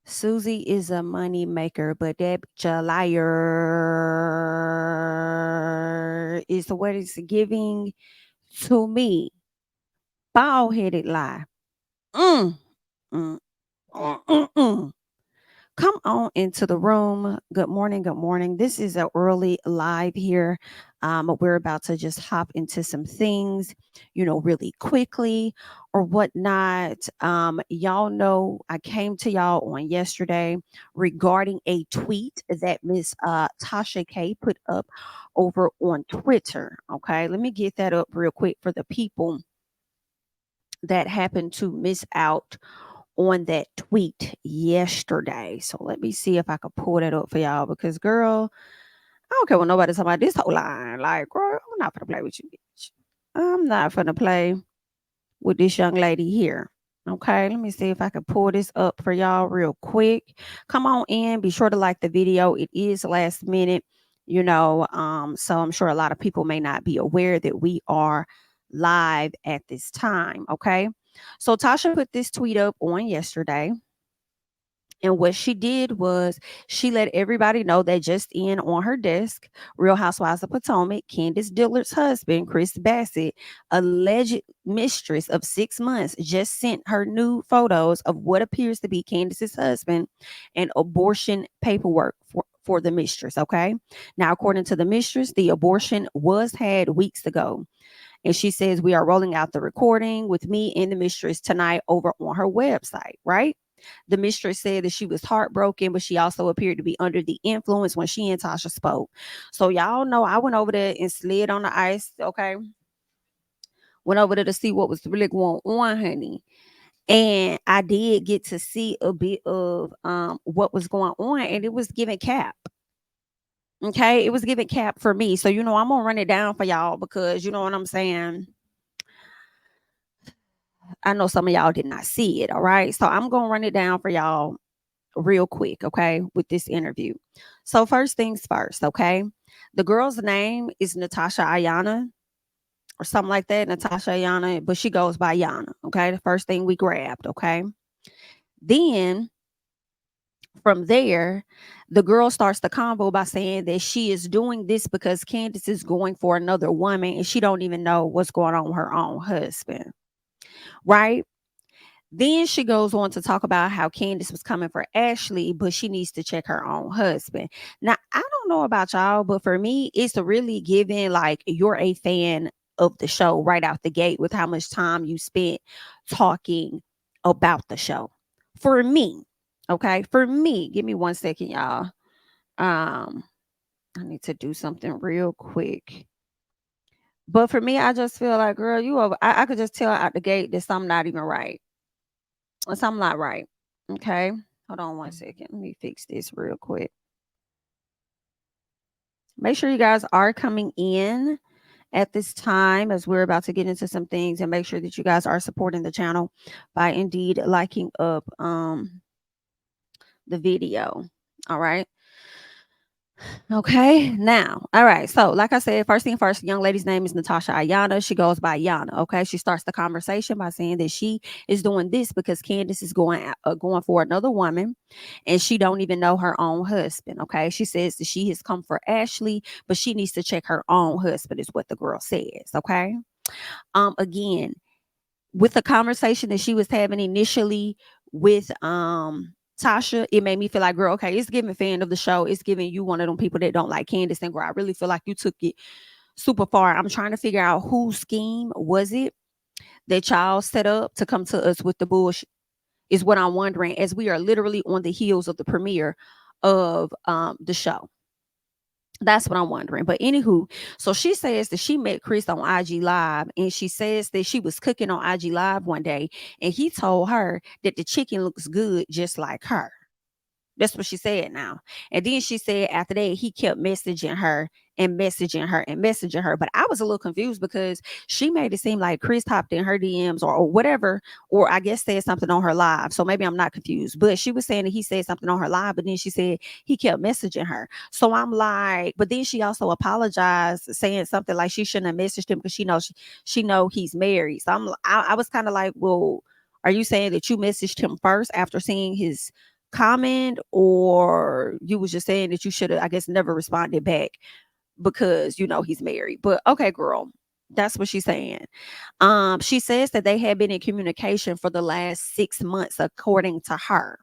Susie is a money maker, but that bitch a liar is what it's giving to me. Bald headed lie. Mm, mm, mm, mm, mm. Come on into the room. Good morning. Good morning. This is a early live here. We're about to just hop into some things, really quickly or whatnot. Y'all know I came to y'all on yesterday regarding a tweet that Miss Tasha K put up over on Twitter. Okay, let me get that up real quick for the people that happened to miss out on that tweet yesterday. So let me see if I can pull that up for y'all because, girl, I don't care what nobody's talking about this whole line. Like, girl, I'm not gonna play with you, bitch. I'm not gonna play with this young lady here. Okay, let me see if I can pull this up for y'all real quick. Come on in. Be sure to like the video. It is last minute, so I'm sure a lot of people may not be aware that we are live at this time. Okay, so Tasha put this tweet up on yesterday. And what she did was she let everybody know that just in on her desk, Real Housewives of Potomac, Candiace Dillard's husband, Chris Bassett, alleged mistress of 6 months, just sent her nude photos of what appears to be Candiace's husband and abortion paperwork for the mistress. Okay. Now, according to the mistress, the abortion was had weeks ago. And she says, we are rolling out the recording with me and the mistress tonight over on her website, right? The mistress said that she was heartbroken, but she also appeared to be under the influence when she and Tasha spoke. So y'all know I went over there and slid on the ice, okay? Went over there to see what was really going on, honey. And I did get to see a bit of what was going on, and it was giving cap. Okay, it was giving cap for me. So I'm gonna run it down for y'all because you know what I'm saying. I know some of y'all did not see it. All right. So I'm going to run it down for y'all real quick. Okay. With this interview. So, first things first. Okay. The girl's name is Natasha Ayana or something like that. Natasha Ayana, but she goes by Yana. Okay. The first thing we grabbed. Okay. Then from there, the girl starts the convo by saying that she is doing this because Candiace is going for another woman and she don't even know what's going on with her own husband. Right. Then she goes on to talk about how Candiace was coming for Ashley, but she needs to check her own husband. Now, I don't know about y'all, but for me, it's really giving like you're a fan of the show right out the gate with how much time you spent talking about the show. For me, okay, for me, give me 1 second, y'all. Um, I need to do something real quick. But for me, I just feel like, girl, you over. I could just tell out the gate that something not even right. Something not right. Okay. Hold on 1 second. Let me fix this real quick. Make sure you guys are coming in at this time as we're about to get into some things, and make sure that you guys are supporting the channel by indeed liking up the video. All right. Okay, now, all right. So, like I said, first thing first, young lady's name is Natasha Ayana. She goes by Yana. Okay, she starts the conversation by saying that she is doing this because Candiace is going for another woman, and she don't even know her own husband. Okay, she says that she has come for Ashley, but she needs to check her own husband. Is what the girl says. Okay, again, with the conversation that she was having initially with Tasha, it made me feel like, girl, okay, it's giving fan of the show. It's giving you one of them people that don't like Candiace. And girl, I really feel like you took it super far. I'm trying to figure out whose scheme was it that y'all set up to come to us with the bullshit, is what I'm wondering, as we are literally on the heels of the premiere of the show. That's what I'm wondering. But anywho, so she says that she met Chris on IG Live, and she says that she was cooking on IG Live one day, and he told her that the chicken looks good just like her. That's what she said now. And then she said after that, he kept messaging her and messaging her and messaging her. But I was a little confused because she made it seem like Chris hopped in her DMs or whatever, or I guess said something on her live. So maybe I'm not confused. But she was saying that he said something on her live, but then she said he kept messaging her. So I'm like, but then she also apologized, saying something like she shouldn't have messaged him because she know he's married. So I was kind of like, well, are you saying that you messaged him first after seeing his comment, or you was just saying that you should have, I guess, never responded back because he's married. But okay, girl, that's what she's saying. She says that they had been in communication for the last 6 months, according to her.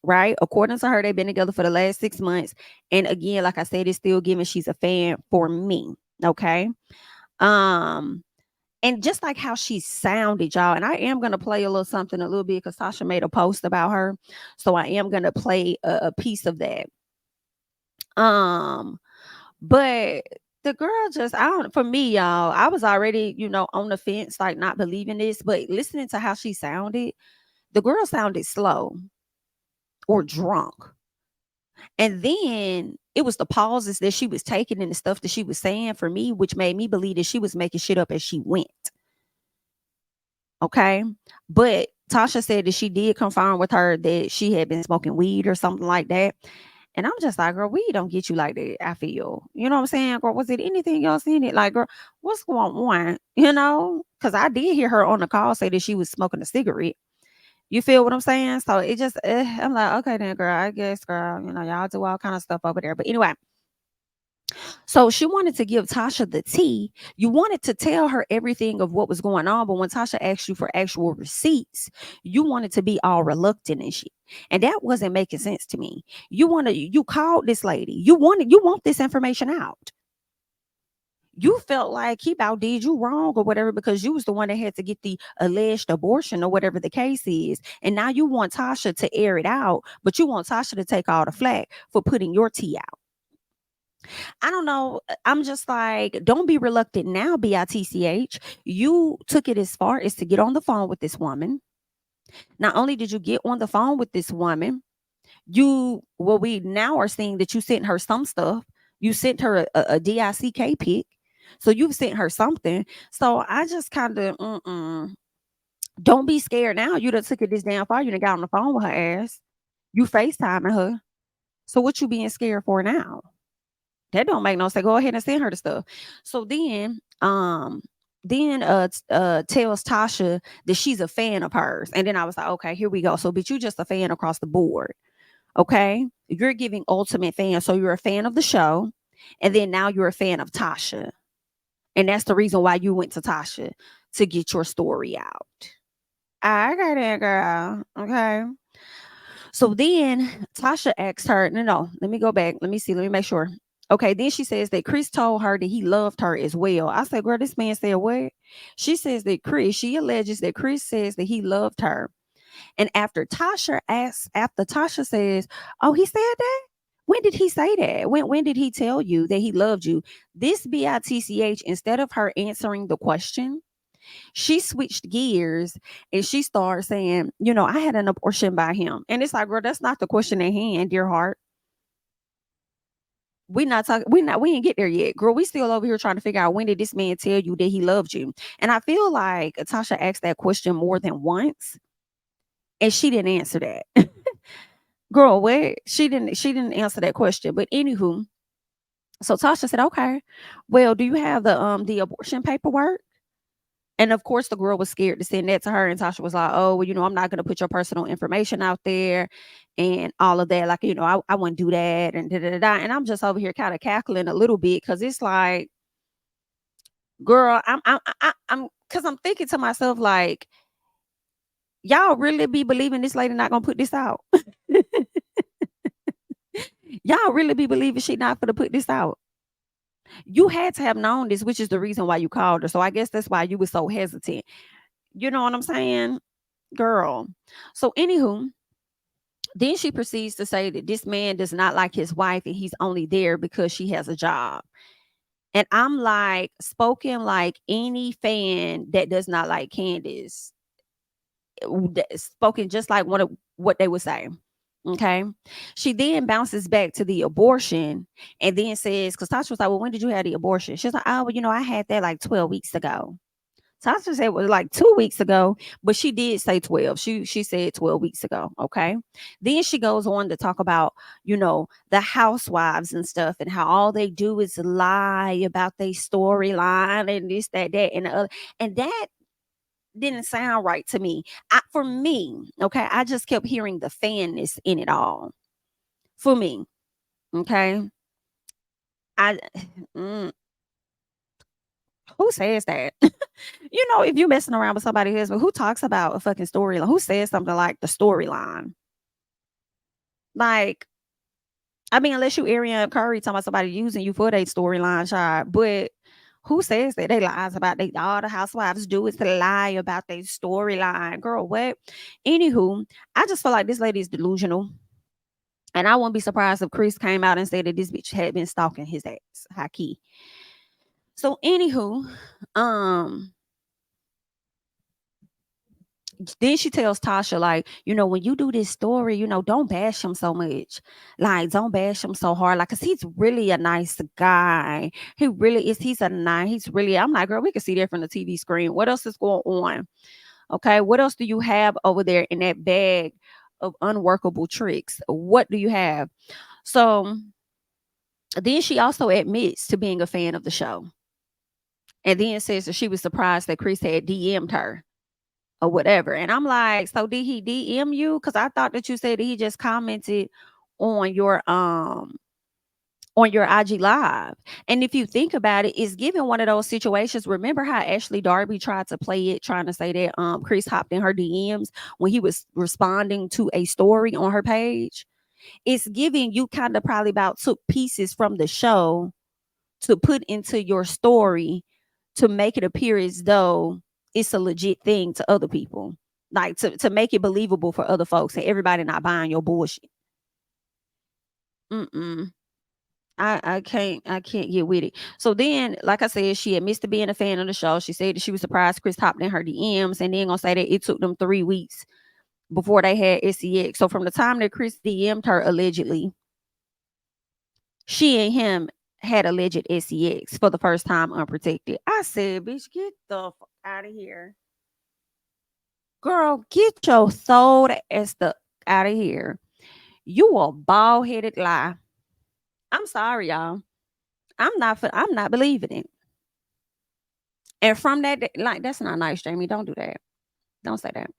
Right? According to her, they've been together for the last 6 months. And again, like I said, it's still giving she's a fan for me. Okay. Um, and just like how she sounded, y'all, and I am gonna play a little something a little bit because Tasha made a post about her. So I am gonna play a piece of that. Um, but the girl just, I don't, for me, y'all, I was already, on the fence, like not believing this, but listening to how she sounded, the girl sounded slow or drunk. And then it was the pauses that she was taking and the stuff that she was saying for me, which made me believe that she was making shit up as she went. Okay. But Tasha said that she did confirm with her that she had been smoking weed or something like that. And I'm just like, girl, weed don't get you like that. I feel, you know what I'm saying? Girl, was it anything else in it? Like, girl, what's going on? Because I did hear her on the call say that she was smoking a cigarette. You feel what I'm saying? So it just, I'm like, okay, then, girl, I guess, girl, y'all do all kind of stuff over there. But anyway, so she wanted to give Tasha the tea. You wanted to tell her everything of what was going on, but when Tasha asked you for actual receipts, you wanted to be all reluctant and shit. And that wasn't making sense to me. You called this lady. You want this information out. You felt like he about did you wrong or whatever because you was the one that had to get the alleged abortion or whatever the case is. And now you want Tasha to air it out, but you want Tasha to take all the flack for putting your tea out. I don't know. I'm just like, don't be reluctant now, BITCH. You took it as far as to get on the phone with this woman. Not only did you get on the phone with this woman, we now are seeing that you sent her some stuff. You sent her a DICK pic. So you've sent her something. So I just kind of, don't be scared now. You done took it this damn far. You done got on the phone with her ass. You FaceTiming her. So what you being scared for now? That don't make no sense. Go ahead and send her the stuff. So then tells Tasha that she's a fan of hers. And then I was like, okay, here we go. So but you just a fan across the board. Okay. You're giving ultimate fan. So you're a fan of the show. And then now you're a fan of Tasha. And that's the reason why you went to Tasha to get your story out. I got it, girl. Okay. So then Tasha asked her, no, let me go back. Let me see. Let me make sure. Okay, then she says that Chris told her that he loved her as well. I said, girl, this man said what? She says that she alleges that Chris says that he loved her. And after Tasha says, oh, he said that? When did he say that? When did he tell you that he loved you? This BITCH, instead of her answering the question, she switched gears and she started saying, I had an abortion by him. And it's like, girl, that's not the question at hand, dear heart. We ain't get there yet, girl. We still over here trying to figure out when did this man tell you that he loved you? And I feel like Tasha asked that question more than once, and she didn't answer that. Girl, what? She didn't answer that question. But anywho, so Tasha said, okay, well, do you have the abortion paperwork? And of course, the girl was scared to send that to her. And Tasha was like, oh, well, I'm not going to put your personal information out there and all of that. Like, I wouldn't do that and da da da. And I'm just over here kind of cackling a little bit because it's like, girl, because I'm thinking to myself, like, y'all really be believing this lady not going to put this out? Y'all really be believing she not going to put this out? You had to have known this, which is the reason why you called her. So I guess that's why you were so hesitant. You know what I'm saying? Girl. So anywho, then she proceeds to say that this man does not like his wife and he's only there because she has a job. And I'm like, spoken like any fan that does not like Candiace, spoken just like what they would say. Okay. She then bounces back to the abortion and then says, because Tasha was like, well, when did you have the abortion? She's like, oh, well, I had that like 12 weeks ago. Tasha said it was like 2 weeks ago, but she did say 12. She said 12 weeks ago. Okay. Then she goes on to talk about, the housewives and stuff and how all they do is lie about their storyline and this, that, and the other. And didn't sound right to me. For me, okay, I just kept hearing the fanness in it all. For me, okay, I mm, who says that? If you're messing around with somebody's husband, who talks about a fucking storyline? Who says something like the storyline? Like, I mean, unless you Ariana Curry talking about somebody using you for their storyline, child. But who says that they lies about they all the housewives do is to lie about their storyline? Girl, what? Anywho, I just feel like this lady is delusional. And I wouldn't be surprised if Chris came out and said that this bitch had been stalking his ass. High key. So anywho, um, then she tells Tasha, like, when you do this story, don't bash him so much. Like, don't bash him so hard. Like, cause he's really a nice guy. He really is. He's really, I'm like, girl, we can see that from the TV screen. What else is going on? Okay. What else do you have over there in that bag of unworkable tricks? What do you have? So then she also admits to being a fan of the show. And then says that she was surprised that Chris had DM'd her or whatever. And I'm like, so did he DM you? Because I thought that you said that he just commented on your IG live. And if you think about it, it's given one of those situations. Remember how Ashley Darby tried to play it, trying to say that Chris hopped in her DMs when he was responding to a story on her page? It's giving you kind of probably about took pieces from the show to put into your story to make it appear as though it's a legit thing to other people, like to make it believable for other folks and everybody not buying your bullshit. Mm-mm. I can't get with it. So then, like I said, she admits to being a fan of the show. She said that she was surprised Chris hopped in her DMs, and then gonna say that it took them 3 weeks before they had SEX. So from the time that Chris DM'd her allegedly, she and him had alleged SEX for the first time unprotected. I said, bitch, get the fuck out of here. Girl, get your soul ass the out of here. You a bald headed lie. I'm sorry, y'all. I'm not believing it. And from that, like, that's not nice, Jamie. Don't do that. Don't say that.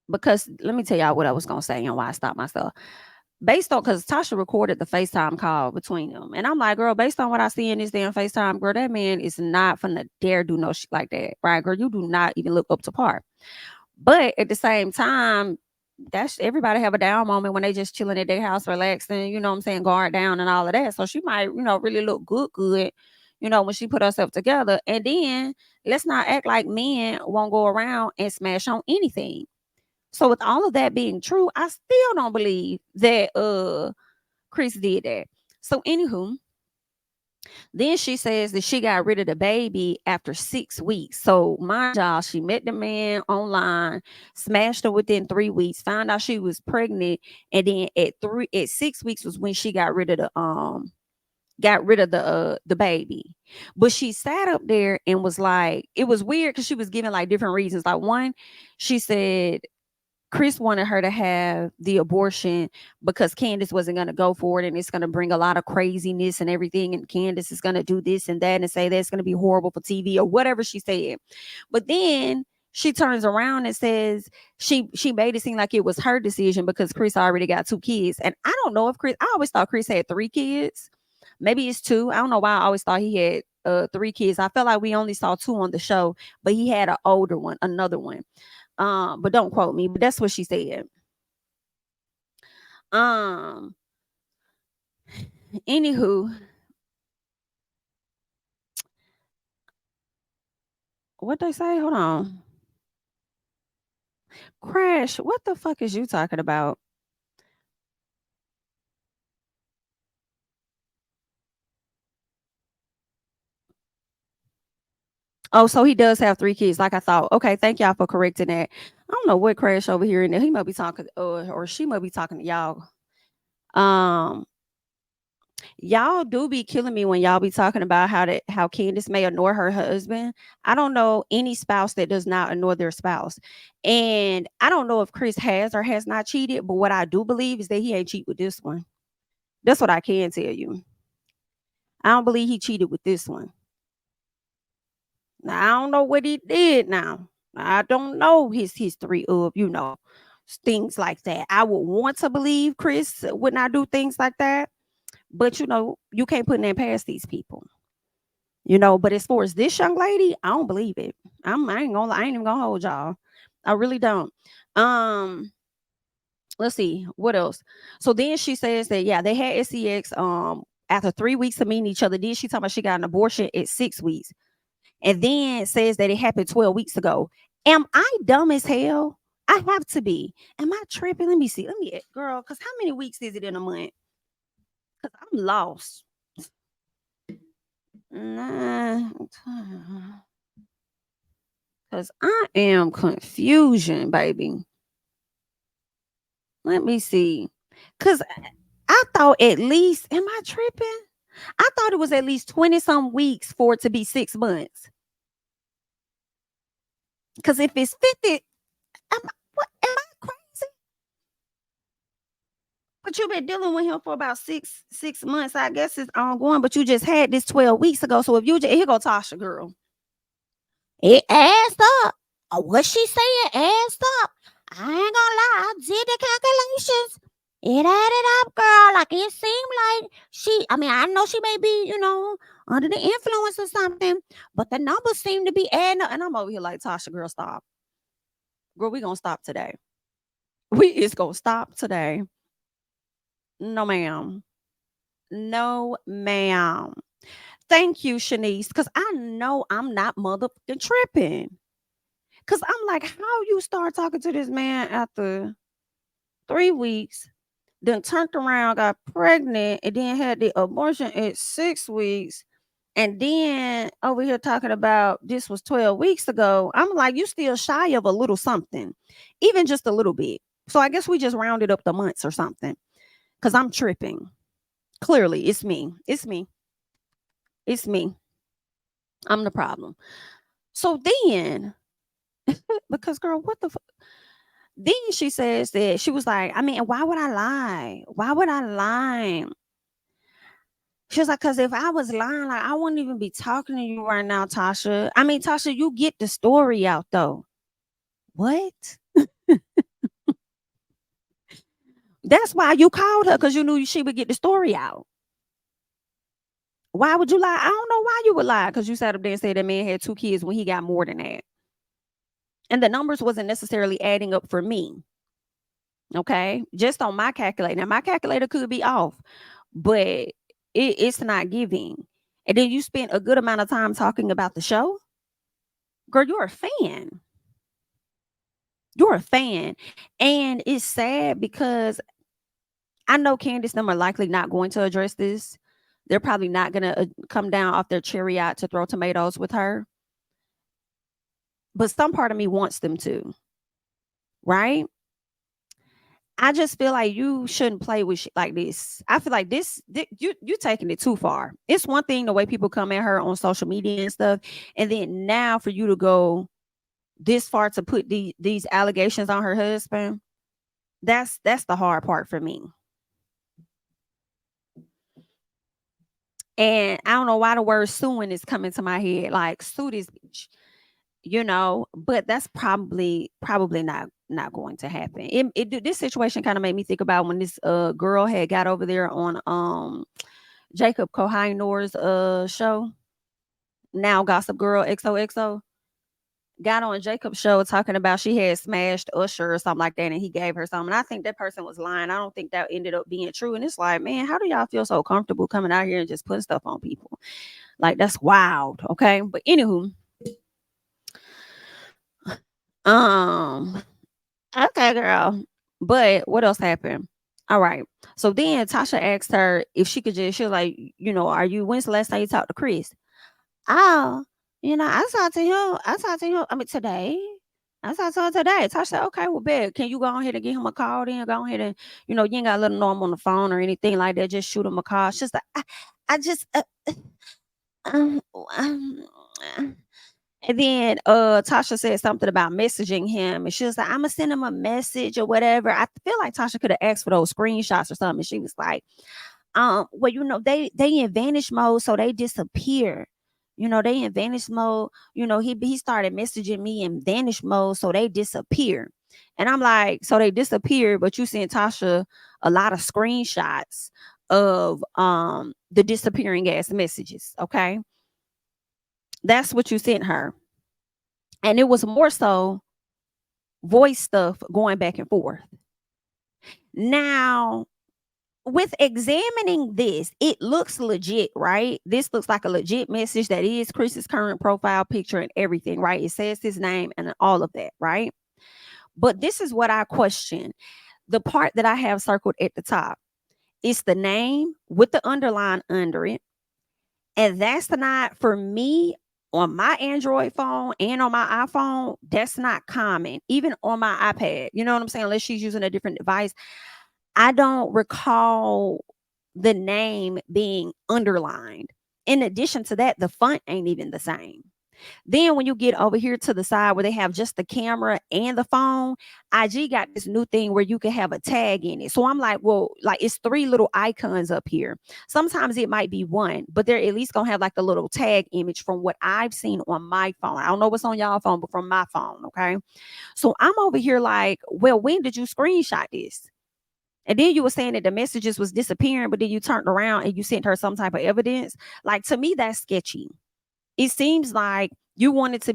Because let me tell y'all what I was gonna say and why I stopped myself. Based on, because Tasha recorded the FaceTime call between them. And I'm like, girl, based on what I see in this damn FaceTime, girl, that man is not finna dare do no shit like that. Right, girl? You do not even look up to par. But at the same time, that's everybody have a down moment when they just chilling at their house, relaxing, you know what I'm saying, guard down and all of that. So she might, really look good, when she put herself together. And then let's not act like men won't go around and smash on anything. So with all of that being true, I still don't believe that Chris did that. So anywho, then she says that she got rid of the baby after 6 weeks. So my job, she met the man online, smashed her within 3 weeks, found out she was pregnant, and then at 6 weeks was when she got rid of the baby. But she sat up there and was like, it was weird because she was giving like different reasons. Like, one, she said Chris wanted her to have the abortion because Candiace wasn't going to go for it, and it's going to bring a lot of craziness and everything, and Candiace is going to do this and that and say that's going to be horrible for TV or whatever she said. But then she turns around and says she made it seem like it was her decision because Chris already got 2 kids. And I don't know if I always thought Chris had 3 kids. Maybe it's 2. I don't know why I always thought he had 3 kids. I felt like we only saw 2 on the show, but he had an older one, another one. But don't quote me, but that's what she said. Um, Anywho, what they say? Hold on. Crash, what the fuck is you talking about? Oh, so he does have 3 kids, like I thought. Okay, thank y'all for correcting that. I don't know what Crash over here, and he might be talking, or she might be talking to y'all. Um, y'all do be killing me when y'all be talking about how Candiace may ignore her husband. I don't know any spouse that does not ignore their spouse. And I don't know if Chris has or has not cheated, but what I do believe is that he ain't cheat with this one. That's what I can tell you. I don't believe he cheated with this one. Now, I don't know what he did now. I don't know his history of, things like that. I would want to believe Chris would not do things like that, but you can't put that past these people. But as far as this young lady, I don't believe it. I ain't even gonna hold y'all. I really don't. Um, let's see what else. So then she says that yeah, they had sex after 3 weeks of meeting each other. Then she talking about she got an abortion at 6 weeks, and then says that it happened 12 weeks ago. Am I dumb as hell? I have to be. Am I tripping? Let me see. Let me, girl, because how many weeks is it in a month? Because I'm lost. Because I am confusion, baby. Let me see. Because I thought at least, am I tripping? I thought it was at least 20 some weeks for it to be 6 months. Because if it's 50, am I crazy? But you've been dealing with him for about six months. I guess it's ongoing, but you just had this 12 weeks ago. So if you just, here go Tasha, girl. It asked up. What she said asked up. I ain't gonna lie, I did the calculations. It added up, girl. Like it seemed like I know she may be, under the influence or something, but the numbers seem to be adding up. And I'm over here like, Tasha, girl, stop. Girl, we gonna stop today. We is gonna stop today. No, ma'am. No, ma'am. Thank you, Shanice, because I know I'm not motherfucking tripping. Because I'm like, how you start talking to this man after 3 weeks, then turned around, got pregnant, and then had the abortion at 6 weeks, and then over here talking about this was 12 weeks ago. I'm like, you still shy of a little something, even just a little bit. So I guess we just rounded up the months or something, because I'm tripping. Clearly, it's me. It's me. It's me. I'm the problem. So then, because girl, what the then she says that she was like, I mean, why would I lie? Why would I lie? She was like, because if I was lying, like I wouldn't even be talking to you right now, Tasha. I mean, Tasha, you get the story out though. What? That's why you called her, because you knew she would get the story out. Why would you lie? I don't know why you would lie, because you sat up there and said that man had 2 kids when he got more than that. And the numbers wasn't necessarily adding up for me. Okay. Just on my calculator. Now, my calculator could be off, but it's not giving. And then you spent a good amount of time talking about the show. Girl, you're a fan. You're a fan. And it's sad because I know Candiace and them are likely not going to address this. They're probably not going to come down off their chariot to throw tomatoes with her. But some part of me wants them to. Right? I just feel like you shouldn't play with shit like this. I feel like you taking it too far. It's one thing the way people come at her on social media and stuff, and then now for you to go this far to put these allegations on her husband, that's the hard part for me. And I don't know why the word suing is coming to my head. Like, sue this bitch, but that's probably not going to happen. This situation kind of made me think about when this girl had got over there on Jacob Kohinoor's show, now Gossip Girl XOXO, got on Jacob's show talking about she had smashed Usher or something like that, and he gave her something. And I think that person was lying. I don't think that ended up being true. And it's like, man, how do y'all feel so comfortable coming out here and just putting stuff on people? Like, that's wild. Okay. But anywho, okay, girl. But what else happened? All right. So then Tasha asked her if she could she was like, when's the last time you talked to Chris? Oh, I talked to him. I mean, today. I talked to him today. Tasha said, okay, well, bet. Can you go ahead and give him a call then? Go ahead and, you ain't got to let him know I'm on the phone or anything like that. Just shoot him a call. She's like, I just, um, um, and then Tasha said something about messaging him, and she was like, I'm gonna send him a message or whatever. I feel like Tasha could have asked for those screenshots or something. And she was like, well, they in vanish mode, so they disappear. They in vanish mode. He started messaging me in vanish mode, so they disappear. And I'm like, so they disappear, but you sent Tasha a lot of screenshots of the disappearing ass messages. Okay. That's what you sent her. And it was more so voice stuff going back and forth. Now, with examining this, it looks legit, right? This looks like a legit message that is Chris's current profile picture and everything, right? It says his name and all of that, right? But this is what I question. The part that I have circled at the top is the name with the underline under it. And that's not, for me, on my Android phone and on my iPhone, that's not common. Even on my iPad, you know what I'm saying? Unless she's using a different device. I don't recall the name being underlined. In addition to that, the font ain't even the same. Then when you get over here to the side where they have just the camera and the phone, IG got this new thing where you can have a tag in it. So I'm like, well, like it's 3 little icons up here. Sometimes it might be one, but they're at least gonna have like the little tag image from what I've seen on my phone. I don't know what's on y'all phone, but from my phone, okay? So I'm over here like, well, when did you screenshot this? And then you were saying that the messages was disappearing, but then you turned around and you sent her some type of evidence. Like, to me, that's sketchy. It seems like you wanted to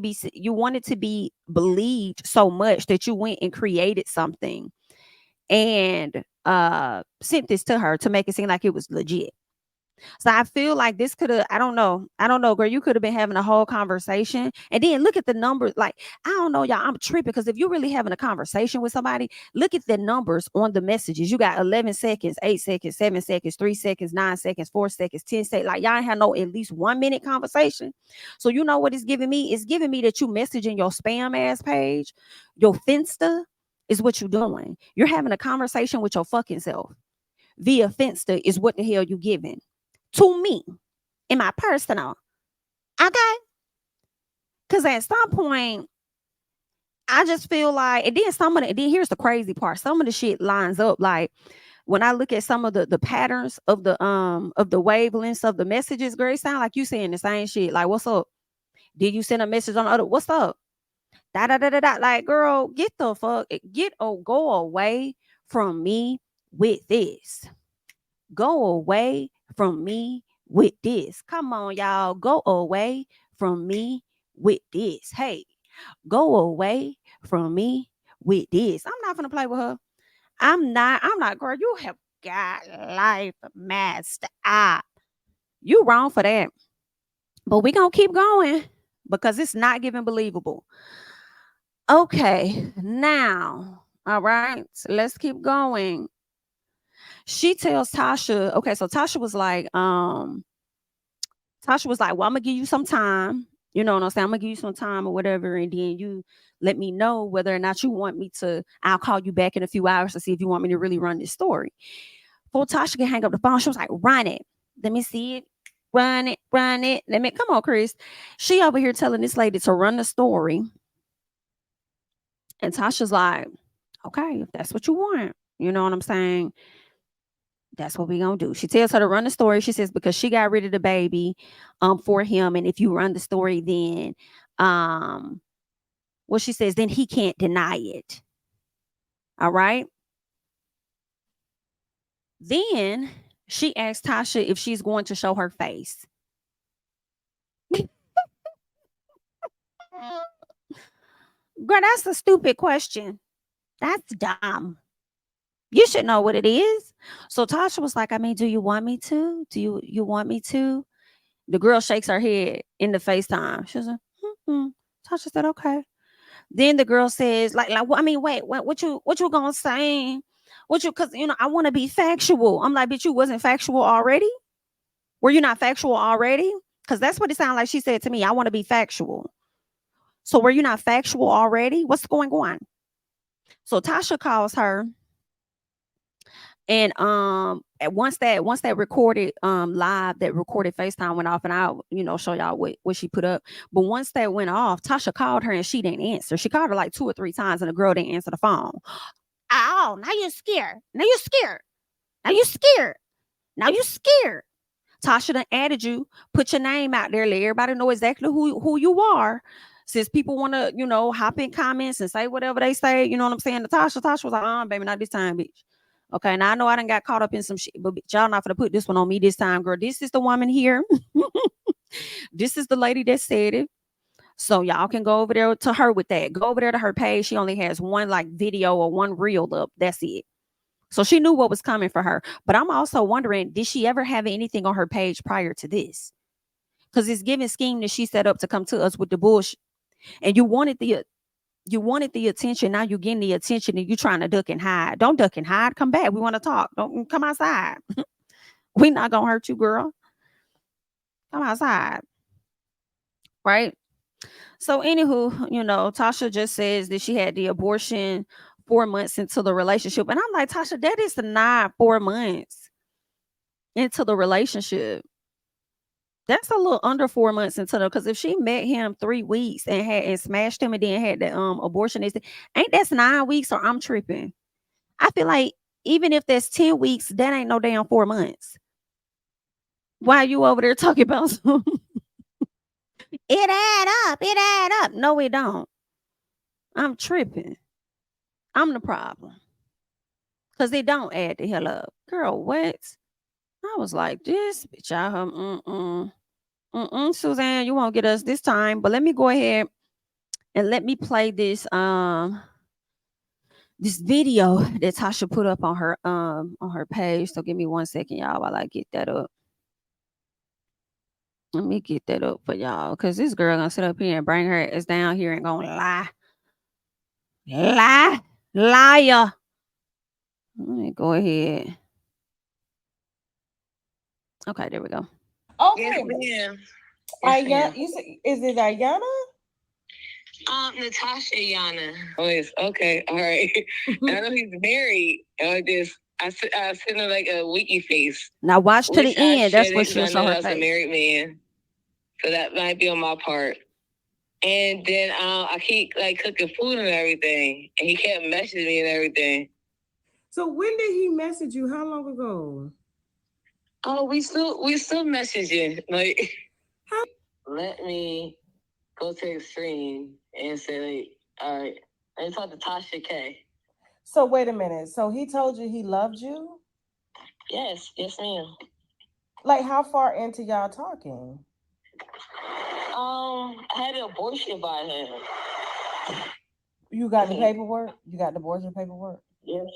be believed so much that you went and created something and sent this to her to make it seem like it was legit. So I feel like this could have, I don't know, girl, you could have been having a whole conversation. And then look at the numbers. Like, I don't know, y'all, I'm tripping, because if you're really having a conversation with somebody, look at the numbers on the messages. You got 11 seconds, 8 seconds, 7 seconds, 3 seconds, 9 seconds, 4 seconds, 10 seconds. Like, y'all ain't had no at least 1 minute conversation. So you know what it's giving me? It's giving me that you messaging your spam ass page, your Finsta is what you're doing. You're having a conversation with your fucking self via Finsta is what the hell you giving to me in my personal. Okay. Because at some point, I just feel like, and then here's the crazy part. Some of the shit lines up. Like, when I look at some of the patterns of the wavelengths of the messages, girl, it sound like you saying the same shit. Like, what's up? Did you send a message on the other? What's up? Da da da da da. Like, girl, go away from me with this. Go away from me with this. Come on, y'all. Go away from me with this. Hey, go away from me with this. I'm not gonna play with her. I'm not, girl. You have got life messed up. You wrong for that. But we gonna keep going because it's not giving believable. Okay, now, all right, so let's keep going. She tells Tasha, okay, so Tasha was like, well, I'm gonna give you some time. You know what I'm saying? I'm gonna give you some time or whatever, and then you let me know whether or not you want me to. I'll call you back in a few hours to see if you want me to really run this story. Before Tasha can hang up the phone, she was like, run it. Let me see it. Run it. Come on, Chris. She over here telling this lady to run the story. And Tasha's like, okay, if that's what you want, you know what I'm saying? That's what we gonna do. She tells her to run the story. She says, because she got rid of the baby for him. And if you run the story, then she says, then he can't deny it. All right. Then she asks Tasha if she's going to show her face. Girl, that's a stupid question. That's dumb. You should know what it is. So Tasha was like, I mean, do you want me to? Do you want me to? The girl shakes her head in the FaceTime. She was like, Tasha said, okay. Then the girl says, like, I mean, wait, what you gonna say? Because, I want to be factual. I'm like, bitch, you wasn't factual already? Were you not factual already? Because that's what it sounded like she said to me. I want to be factual. So were you not factual already? What's going on? So Tasha calls her. And once that recorded live, that recorded FaceTime went off, and I'll show y'all what she put up. But once that went off, Tasha called her and she didn't answer. She called her like 2 or 3 times and the girl didn't answer the phone. Oh, now you're scared. Now you're scared. Now you're scared. Now you're scared. Tasha done added you, put your name out there, let everybody know exactly who you are. Since people want to, hop in comments and say whatever they say, you know what I'm saying? Tasha was like, baby, not this time, bitch. Okay, now I know I done got caught up in some shit, but bitch, y'all not gonna put this one on me this time, girl. This is the woman here. This is the lady that said it. So y'all can go over there to her with that. Go over there to her page. She only has one like video or one reel up. That's it. So she knew what was coming for her. But I'm also wondering, did she ever have anything on her page prior to this? Because it's giving scheme that she set up to come to us with the bullshit. And you wanted the attention. Now you're getting the attention and you trying to duck and hide. Don't duck and hide. Come back. We want to talk. Don't come outside. We not gonna hurt you, girl. Come outside. Right? So, anywho, Tasha just says that she had the abortion 4 months into the relationship. And I'm like, Tasha, that is not 4 months into the relationship. That's a little under 4 months into the, because if she met him 3 weeks and smashed him and then had the abortion, ain't that's 9 weeks or I'm tripping. I feel like even if that's 10 weeks, that ain't no damn 4 months. Why are you over there talking about something? It add up. No, it don't. I'm tripping. I'm the problem. Because they don't add the hell up. Girl, what? I was like, this bitch out here. Suzanne, you won't get us this time. But let me go ahead and let me play this video that Tasha put up on her page. So give me 1 second, y'all, while I get that up. Let me get that up for y'all. Because this girl gonna sit up here and bring her ass down here and gonna lie. Liar. Let me go ahead. Okay, there we go. Okay. Yes, ma'am. You said, is it Ayana? Natasha Yana. Oh, yes. Okay. All right. I know he's married. I sent her like a wiki face. Now watch to the end. That's what she'll show her face. A married man. So that might be on my part. And then I keep like cooking food and everything. And he kept messaging me and everything. So when did he message you? How long ago? Oh, we still messaging. Like, let me go to extreme and say, like, all right, let me talk to Tasha K. So wait a minute. So he told you he loved you? Yes, ma'am. Like, how far into y'all talking? I had an abortion by him. You got the paperwork? You got the abortion paperwork? Yes.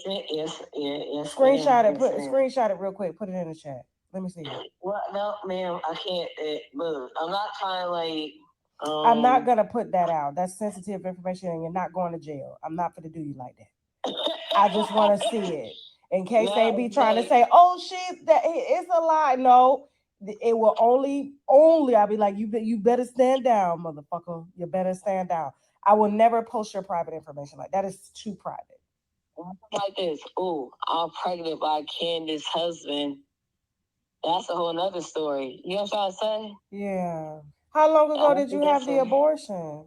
Screenshot it. Screenshot it real quick. Put it in the chat. Let me see it. Well, no, ma'am, I can't. Look, I'm not trying to like. I'm not gonna put that out. That's sensitive information, and you're not going to jail. I'm not gonna do you like that. I just want to see it in case they be trying to say, "Oh shit, that it's a lie." No, it will only. I'll be like, you better stand down, motherfucker. You better stand down. I will never post your private information like that. Is too private. Like this. Oh, I'm pregnant by Candiace's husband. That's a whole nother story. You know what I'm trying to say? Yeah. How long ago did you have the abortion?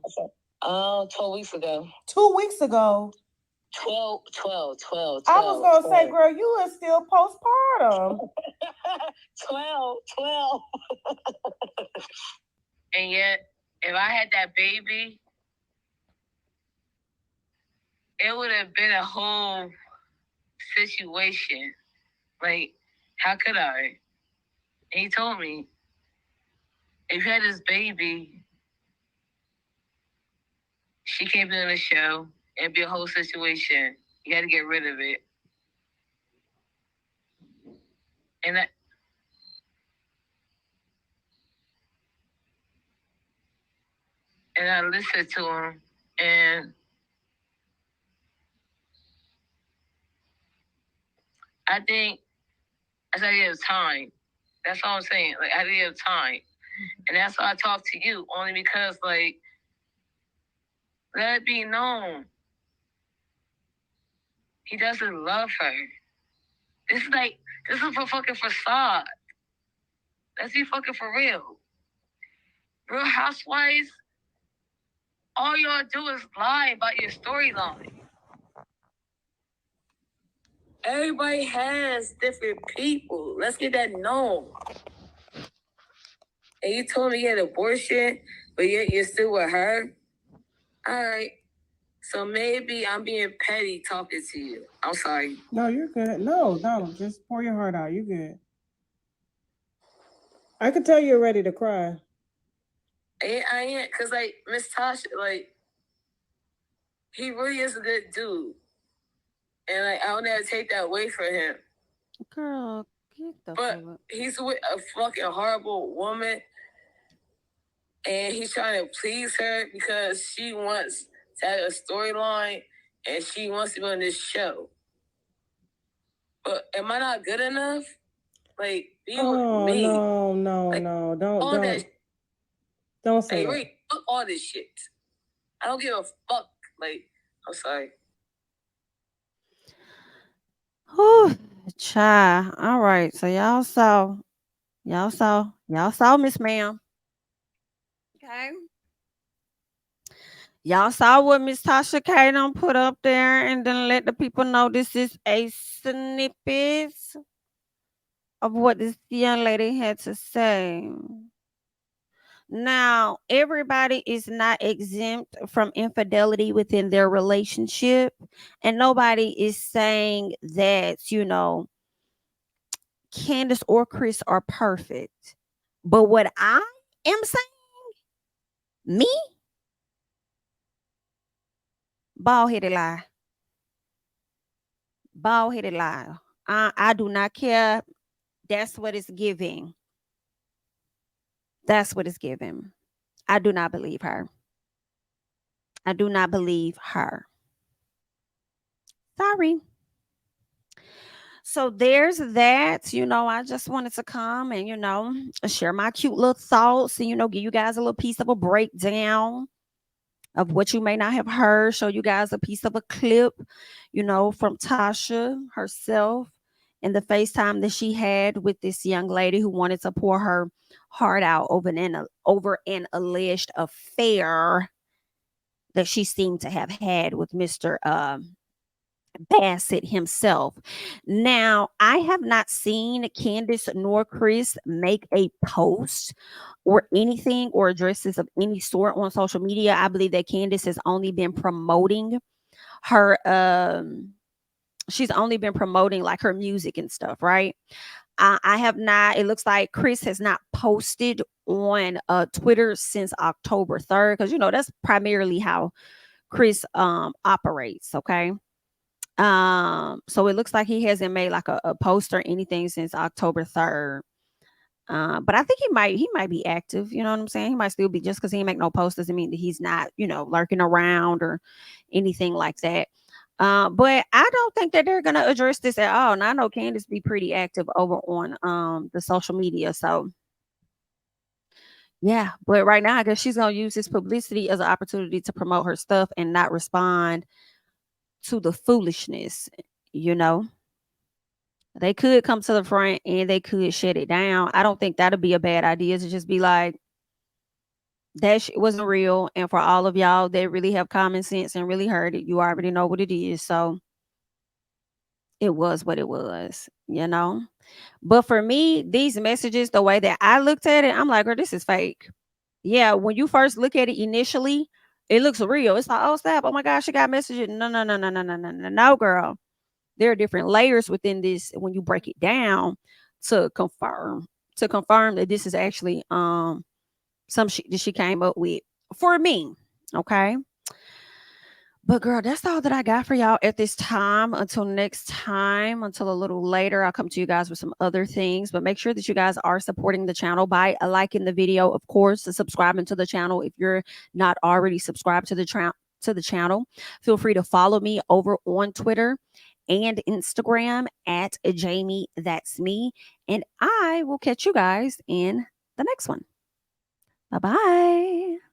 12 weeks ago. 2 weeks ago? 12. I was going to say, girl, you are still postpartum. 12. And yet, if I had that baby, it would have been a whole situation. Like, how could I? And he told me, if you had this baby, she can't be on the show. It'd be a whole situation. You got to get rid of it. And I listened to him, and I think I said I didn't have time. That's all I'm saying. Like, I didn't have time. And that's why I talked to you, only because, like, let it be known. He doesn't love her. This is a fucking facade. Let's be fucking for real. Real Housewives, all y'all do is lie about your storyline. Everybody has different people. Let's get that known. and you told me you had an abortion, but yet you're still with her. All right. So maybe I'm being petty talking to you. I'm sorry. No, you're good. No, just pour your heart out. You're good. I could tell you're ready to cry. I ain't, cause like Miss Tasha, like he really is a good dude, and like I'll never take that away from him. Girl, get the But fuck. he's with a fucking horrible woman, and he's trying to please her because she wants to have a storyline and she wants to be on this show. But am I not good enough? Like, be with me. No, like, no, don't say hey, that. wait, fuck all this shit. I don't give a fuck. Like, I'm sorry. Whew, child. All right. So y'all saw Miss Ma'am. Okay. Y'all saw what Miss Tasha K done put up there and then let the people know this is a snippet of what this young lady had to say. Now, everybody is not exempt from infidelity within their relationship, and nobody is saying that, Candiace or Chris are perfect. But what I am saying, me, bald headed lie. Bald headed lie. I do not care. That's what it's giving. That's what it's giving. I do not believe her. I do not believe her. Sorry. So there's that. I just wanted to come and, share my cute little thoughts and, give you guys a little piece of a breakdown of what you may not have heard, show you guys a piece of a clip, from Tasha herself and the FaceTime that she had with this young lady who wanted to pour her heart out over an alleged affair that she seemed to have had with Mr. Bassett himself. Now, I have not seen Candiace nor Chris make a post or anything or addresses of any sort on social media. I believe that Candiace has only been promoting her she's only been promoting like her music and stuff, right? I have not, it looks like Chris has not posted on Twitter since October 3rd, because that's primarily how Chris operates, okay? So it looks like he hasn't made like a post or anything since October 3rd. But I think he might be active, you know what I'm saying? He might still be, just because he ain't make no post doesn't mean that he's not, lurking around or anything like that. But I don't think that they're gonna address this at all. And I know Candiace be pretty active over on the social media. So yeah, but right now I guess she's gonna use this publicity as an opportunity to promote her stuff and not respond to the foolishness, you know. They could come to the front and they could shut it down. I don't think that'd be a bad idea, to just be like, that shit wasn't real. And for all of y'all that really have common sense and really heard it, you already know what it is. So it was what it was, you know. But for me, these messages, the way that I looked at it, I'm like, girl, this is fake. Yeah, when you first look at it initially, it looks real. It's like, oh snap, oh my gosh, she got messages. No, no, no, no, no, no, no, no, no, girl. There are different layers within this when you break it down to confirm that this is actually some shit that she came up with for me. Okay. But girl, that's all that I got for y'all at this time. Until next time, until a little later, I'll come to you guys with some other things. But make sure that you guys are supporting the channel by liking the video, of course, subscribing to the channel if you're not already subscribed to the channel. Feel free to follow me over on Twitter and Instagram at JamiThatsMe. And I will catch you guys in the next one. Bye-bye.